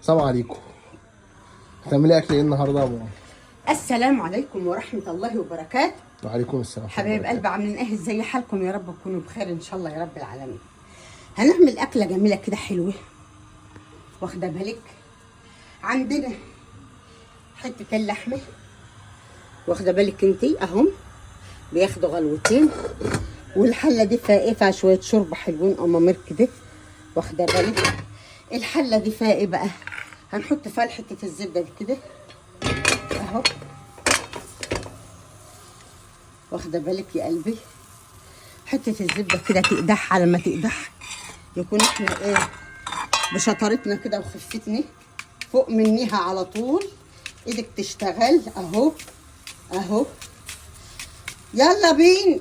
السلام عليكم. هتعملي اكل ايه النهارده يا ماما؟ السلام عليكم ورحمة الله وبركاته. وعليكم السلام. حبايب قلبي، عاملين ايه؟ ازاي حالكم؟ يا رب تكونوا بخير ان شاء الله يا رب العالمين. هنعمل اكلة جميلة كده حلوة، واخدة بالك؟ عندنا حتة اللحمة، واخدة بالك انتي؟ اهم بياخدوا غلوتين، والحلة دي فيها ايه؟ فيها شوية شوربة حلوين امامير كده، واخدة بالك؟ الحلة دي فيها ايه بقى؟ هنحط فيها حتة الزبدة دي كده اهو، واخده بالك يا قلبي؟ حته الزبده كده تقدح، على ما تقدح يكون احنا ايه بشطارتنا كده وخفتنا فوق منيها على طول، ايدك تشتغل اهو اهو. يلا بينا،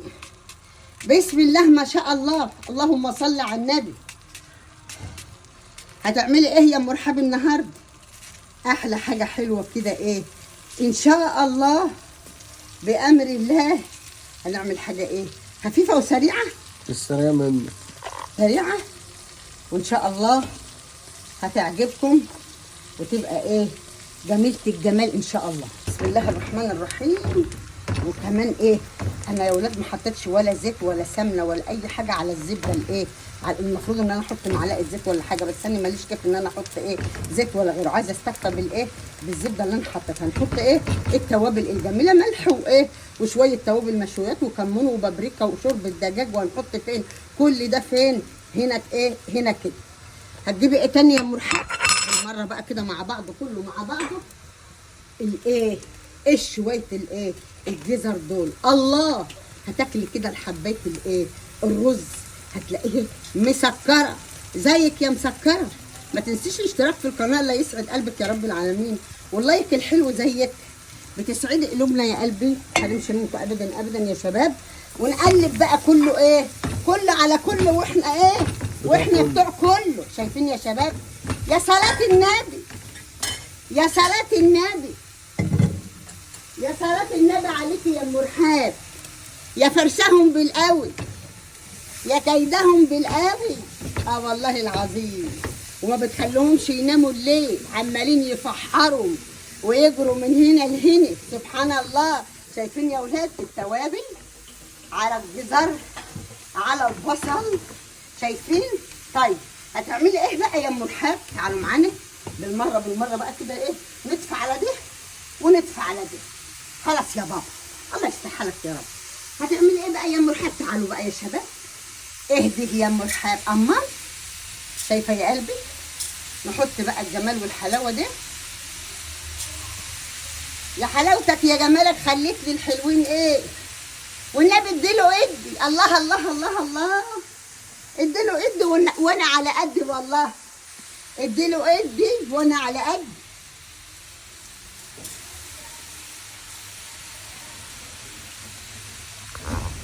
بسم الله ما شاء الله، اللهم صل على النبي. هتعملي ايه يا مرحب النهارده؟ احلى حاجه حلوه كده ايه ان شاء الله بامر الله. هنعمل حاجه ايه خفيفه وسريعه، السريع منك. سريعه وان شاء الله هتعجبكم وتبقى ايه جميله الجمال ان شاء الله. بسم الله الرحمن الرحيم. وكمان ايه، انا يا ولاد ما حطيتش ولا زيت ولا سمنه ولا اي حاجه على الزبده الايه. المفروض ان انا احط معلقه زيت ولا حاجه، بس انا ماليش كيف ان انا احط ايه زيت ولا غيره، عايزه استكفى بالايه بالزبده اللي انا حطيتها. هنحط ايه التوابل الجميله، ملح وايه وشويه توابل مشويات وكمون وبابريكا وشوربه دجاج. وهنحط فين كل ده؟ فين؟ هنا ايه، هنا كده. هتجيبي ايه تاني يا مرحب؟ بالمره بقى كده مع بعض، كله مع بعضه. الايه شويه الايه الجزر دول، الله هتاكلي كده الحبايه الايه الرز هتلاقيه مسكره زيك يا مسكره. ما تنسيش الاشتراك في القناه، الله يسعد قلبك يا رب العالمين، واللايك الحلو زيك بتسعدي قلوبنا يا قلبي. هنمشي منكم ابدا ابدا يا شباب. ونقلب بقى كله ايه، كله على كله، واحنا ايه واحنا بتوع كله. شايفين يا شباب؟ يا صلاه النبي، يا صلاه النبي، يا صلاة النبي عليكي يا ام رحاب. يا فرشهم بالقوي، يا كيدهم بالقوي. اه والله العظيم. وما بتخليهمش يناموا الليل، عمالين يفحروا ويجروا من هنا لهنا. سبحان الله. شايفين يا ولاد التوابل على الجزر على البصل؟ شايفين؟ طيب هتعملي ايه بقى يا ام رحاب؟ تعالوا معانا بالمره بالمره بقى كده ايه، ندفع على ده وندفع على ده. خلاص يا بابا، الله يفتح لك يا رب. هتعملي ايه بقى يا ام رحاب؟ تعالوا بقى يا شباب، اهدي يا ام رحاب. اما شايفه يا قلبي؟ نحط بقى الجمال والحلاوه دي. يا حلاوتك يا جمالك، خليك لي الحلوين ايه، والنبي اديله ادي. الله الله الله الله، اديله ادي وانا على قدي والله. اديله ادي وانا على قدي.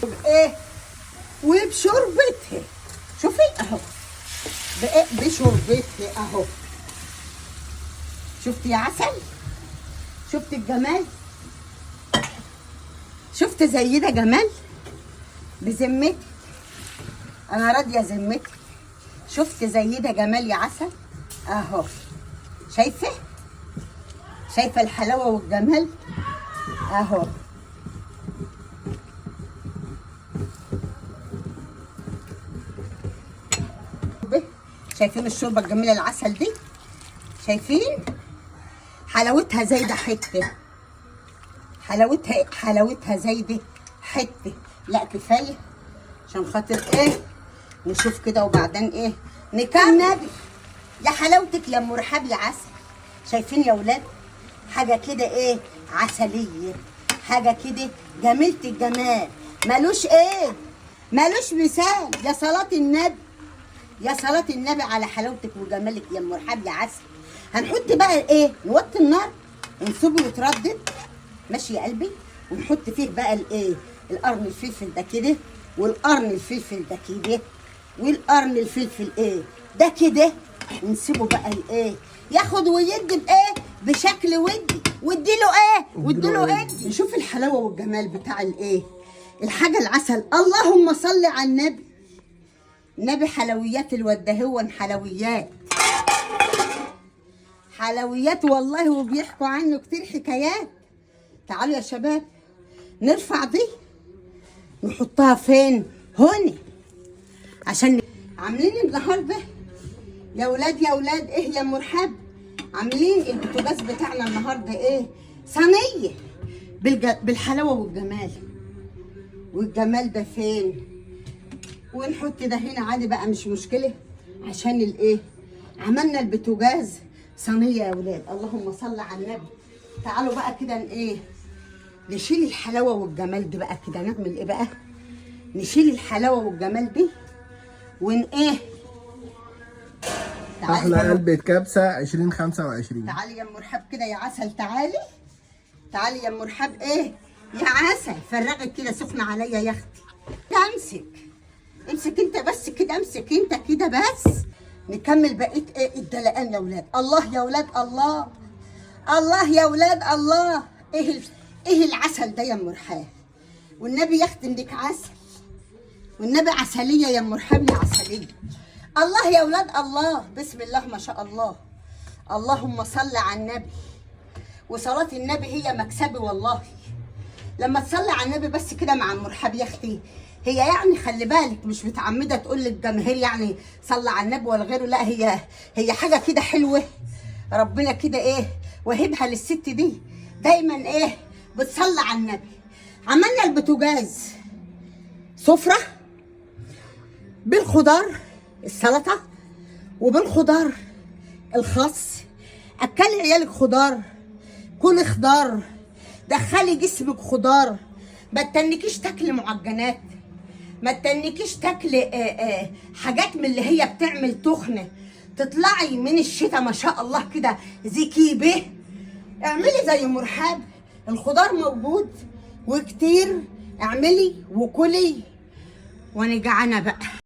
بايه؟ وبشوربتها. شوفي اهو، بايه؟ بشوربتها اهو. شفتي يا عسل؟ شفتي الجمال؟ شفت زي ده جمال؟ بذمتك انا راضيه ذمتك. شفت زي ده جمال يا عسل؟ اهو. شايفه؟ شايفه الحلاوه والجمال اهو. شايفين الشوربه الجميله العسل دي؟ شايفين حلاوتها زايده حته، حلاوتها زايده حته. لا كفايه عشان خاطر ايه نشوف كده وبعدين ايه نكمل. يا حلاوتك يا ام رحاب يا عسل. شايفين يا ولاد؟ حاجه كده ايه عسليه، حاجه كده جميله الجمال، ملوش ايه ملوش مثال. يا صلاه النبي، يا صلاة النبي على حلاوتك وجمالك يا ام رحاب يا عسل. هنحط بقى ايه، نوطي النار ونسيبه يتردد، ماشي يا قلبي. ونحط فيه بقى الايه القرن الفلفل ده كده، والقرن الفلفل ده كده، والقرن الفلفل ايه ده كده. ونسيبه بقى الايه ياخد ويدي بايه بشكل ودي، واديله ايه واديله ايه. نشوف الحلاوه والجمال بتاع الايه الحاجه العسل. اللهم صل على النبي. نبي حلويات الودهون، حلويات حلويات والله، وبيحكوا عنه كتير حكايات. تعالوا يا شباب نرفع دي نحطها فين؟ هون. عشان عاملين النهارده يا ولاد يا ولاد ايه يا مرحب، عاملين البوتاجاز بتاعنا النهارده ايه؟ صينيه بالحلاوه والجمال. والجمال ده فين؟ ونحط ده هنا عادي بقى مش مشكله، عشان الايه؟ عملنا البوتاجاز صينيه يا ولاد. اللهم صل على النبي. تعالوا بقى كده ايه؟ نشيل الحلاوه والجمال دي بقى كده. نعمل ايه بقى؟ نشيل الحلاوه والجمال دي ايه؟ احلى علبة كبسة 2025. تعالي يا مرحب كده يا عسل. تعالي تعالي يا مرحب. ايه يا عسل؟ فرغت كده سخنه عليا يا اختي. امسك امسك انت بس كده، امسك انت كده بس. نكمل بقيه ايه الدلقان يا ولاد. الله يا ولاد الله، الله يا ولاد الله. ايه العسل ده يا مرحب؟ والنبي يا اختي انك عسل، والنبي عسليه يا مرحب، يا عسليه. الله يا ولاد الله. بسم الله ما شاء الله. اللهم صل على النبي. وصلاة النبي هي مكسبي والله. لما تصلي على النبي بس كده مع المرحب يا اختي، هي يعني خلي بالك مش متعمده تقول للجماهير يعني صلى على النبي ولا غيره، لا هي حاجه كده حلوه. ربنا كده ايه وهبها للست دي دايما ايه بتصلي على النبي. عملنا البوتاجاز سفره بالخضار السلطه وبالخضار الخاص. اكلي عيالك خضار، كلي خضار، دخلي جسمك خضار. ما تتنكيش تاكلي معجنات، ما تتنكيش تاكلي حاجات من اللي هي بتعمل تخنه. تطلعي من الشتاء ما شاء الله كده ذكي به. اعملي زي مرحب، الخضار موجود وكتير. اعملي وكلي وانا جعانه بقى.